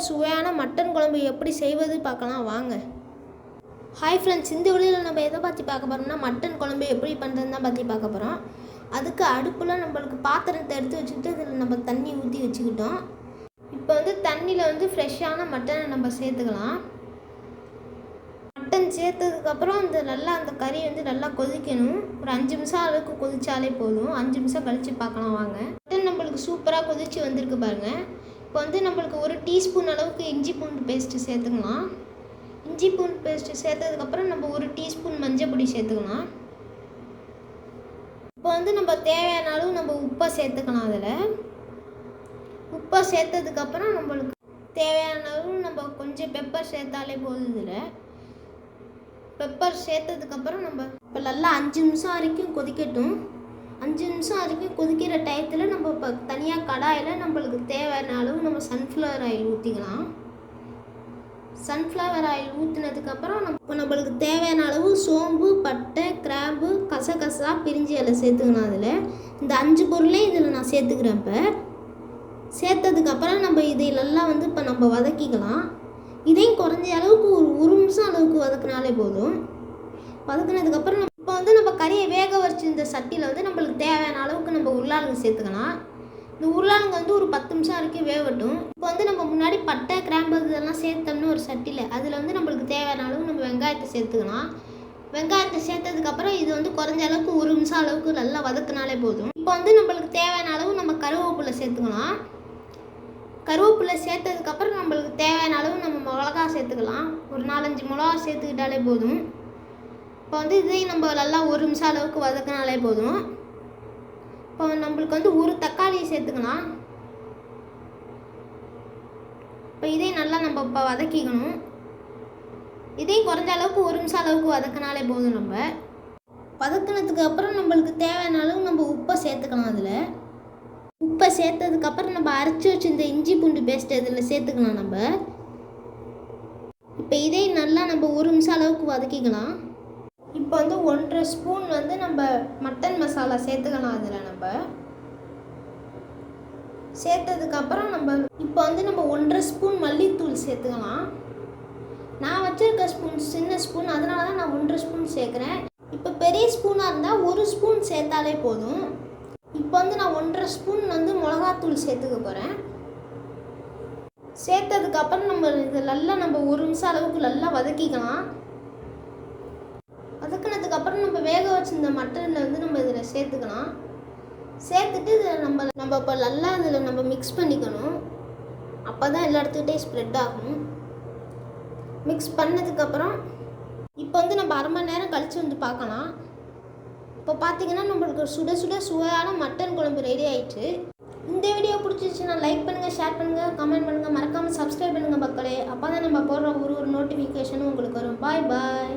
சுவையான மட்டன் குழம்பு எப்படி செய்வது பார்க்கலாம் வாங்க. ஹாய் ஃப்ரெண்ட்ஸ், இந்த வீடியோவில் நம்ம எதை பற்றி பார்க்க போகிறோம்னா மட்டன் குழம்பு எப்படி பண்ணுறதுன்னு தான் பற்றி பார்க்க போகிறோம். அதுக்கு அடுப்பில் நம்மளுக்கு பாத்திரத்தை எடுத்து வச்சுக்கிட்டு இதில் நம்ம தண்ணி ஊற்றி வச்சுக்கிட்டோம். இப்போ தண்ணியில் ஃப்ரெஷ்ஷான மட்டனை நம்ம சேர்த்துக்கலாம். மட்டன் சேர்த்ததுக்கப்புறம் அந்த கறி நல்லா கொதிக்கணும். ஒரு 5 நிமிஷம் அளவுக்கு கொதிச்சாலே போதும். 5 நிமிஷம் கழித்து பார்க்கலாம் வாங்க. மட்டன் நம்மளுக்கு சூப்பராக கொதித்து வந்திருக்கு பாருங்கள். இப்போ நம்மளுக்கு 1 டீஸ்பூன் அளவுக்கு இஞ்சி பூண்டு பேஸ்ட்டு சேர்த்துக்கலாம். இஞ்சி பூண்டு பேஸ்ட்டு சேர்த்ததுக்கப்புறம் நம்ம 1 டீஸ்பூன் மஞ்சள் பொடி சேர்த்துக்கலாம். இப்போ நம்ம தேவையான அளவு நம்ம உப்பை சேர்த்துக்கலாம். அதில் உப்பை சேர்த்ததுக்கப்புறம் நம்மளுக்கு தேவையான அளவு நம்ம கொஞ்சம் பெப்பர் சேர்த்தாலே போதும். இதில் பெப்பர் சேர்த்ததுக்கப்புறம் நம்ம இப்போ நல்லா 5 நிமிஷம் வரைக்கும் கொதிக்கட்டும். 5 நிமிஷம் வரைக்கும் கொதிக்கிற டயத்தில் நம்ம இப்போ தனியாக கடாயில் நம்மளுக்கு தேவையான அளவு நம்ம சன்ஃப்ளவர் ஆயில் ஊற்றிக்கலாம். சன்ஃப்ளவர் ஆயில் ஊற்றினதுக்கப்புறம் இப்போ நம்மளுக்கு தேவையான அளவு சோம்பு, பட்டை, கிராம்பு, கசகசா, பிரிஞ்சி எல்லாம் சேர்த்துக்கலாம். அதில் இந்த 5 பொருளையும் இதில் நான் சேர்த்துக்கிறேன். இப்போ சேர்த்ததுக்கப்புறம் நம்ம இதையெல்லாம் இப்போ நம்ம வதக்கிக்கலாம். இதையும் குறைஞ்ச அளவுக்கு ஒரு 1 நிமிஷம் அளவுக்கு வதக்கினாலே போதும். வதக்கினதுக்கப்புறம் இப்போ நம்ம கறியை வேக வச்சு இந்த சட்டியில் நம்மளுக்கு தேவையான அளவுக்கு நம்ம உருளைக்கிழங்கு சேர்த்துக்கலாம். இந்த உருளைக்கிழங்கு ஒரு 10 நிமிஷம் வரைக்கும் வேகட்டும். இப்போ நம்ம முன்னாடி பட்டை, கிராம்பு இதெல்லாம் சேர்த்தோம்னு ஒரு சட்டியில் அதில் நம்மளுக்கு தேவையான அளவு நம்ம வெங்காயத்தை சேர்த்துக்கலாம். வெங்காயத்தை சேர்த்ததுக்கப்புறம் இது குறைஞ்ச அளவுக்கு 1 நிமிஷம் அளவுக்கு நல்லா வதக்கினாலே போதும். இப்போ நம்மளுக்கு தேவையான அளவு நம்ம கருவேப்பிலை சேர்த்துக்கலாம். கருவேப்பிலை சேர்த்ததுக்கப்புறம் நம்மளுக்கு தேவையான அளவு நம்ம மிளகா சேர்த்துக்கலாம். ஒரு 4-5 மிளகா சேர்த்துக்கிட்டாலே போதும். இப்போ இதையும் நம்ம நல்லா 1 நிமிஷம் அளவுக்கு வதக்கினாலே போதும். இப்போ நம்மளுக்கு 1 தக்காளி சேர்த்துக்கலாம். இப்போ இதையும் நல்லா நம்ம இப்போ வதக்கிக்கணும். இதையும் குறைஞ்ச அளவுக்கு 1 நிமிஷம் அளவுக்கு வதக்கினாலே போதும். நம்ம வதக்கினதுக்கு அப்புறம் நம்மளுக்கு தேவையான அளவு நம்ம உப்பை சேர்த்துக்கலாம். அதில் உப்பை சேர்த்ததுக்கப்புறம் நம்ம அரைச்சி வச்சு இந்த இஞ்சி பூண்டு பேஸ்ட்டு இதில் சேர்த்துக்கலாம். நம்ம இப்போ இதையும் நல்லா நம்ம 1 நிமிஷம் அளவுக்கு வதக்கிக்கலாம். இப்போ 1.5 ஸ்பூன் நம்ம மட்டன் மசாலா சேர்த்துக்கலாம். அதில் நம்ம சேர்த்ததுக்கப்புறம் நம்ம இப்போ நம்ம 1.5 ஸ்பூன் மல்லித்தூள் சேர்த்துக்கலாம். நான் வச்சுருக்க ஸ்பூன் சின்ன ஸ்பூன், அதனால தான் நான் 1.5 ஸ்பூன் சேர்க்குறேன். இப்போ பெரிய ஸ்பூனாக இருந்தால் 1 ஸ்பூன் சேர்த்தாலே போதும். இப்போ நான் 1.5 ஸ்பூன் மிளகாத்தூள் சேர்த்துக்க போகிறேன். சேர்த்ததுக்கப்புறம் நம்ம இது நல்லா நம்ம 1 நிமிஷம் அளவுக்கு நல்லா வதக்கிக்கலாம். வதக்கினதுக்கப்புறம் நம்ம வேக வச்சுருந்த மட்டனில் நம்ம இதில் சேர்த்துக்கலாம். சேர்த்துட்டு இதில் நம்ம இப்போ நல்லா இதில் நம்ம மிக்ஸ் பண்ணிக்கணும். அப்போ தான் எல்லா இடத்துக்கிட்டே ஸ்ப்ரெட் ஆகும். மிக்ஸ் பண்ணதுக்கப்புறம் இப்போ நம்ம அரை மணி நேரம் கழித்து பார்க்கலாம். இப்போ பார்த்தீங்கன்னா நம்மளுக்கு சுட சுட சுவையான மட்டன் குழம்பு ரெடி ஆயிடுச்சு. இந்த வீடியோ பிடிச்சிருச்சுன்னா லைக் பண்ணுங்கள், ஷேர் பண்ணுங்கள், கமெண்ட் பண்ணுங்கள், மறக்காமல் சப்ஸ்கிரைப் பண்ணுங்கள் மக்களே. அப்போ தான் நம்ம போடுற ஒரு நோட்டிஃபிகேஷனும் உங்களுக்கு வரும். பாய் பாய்.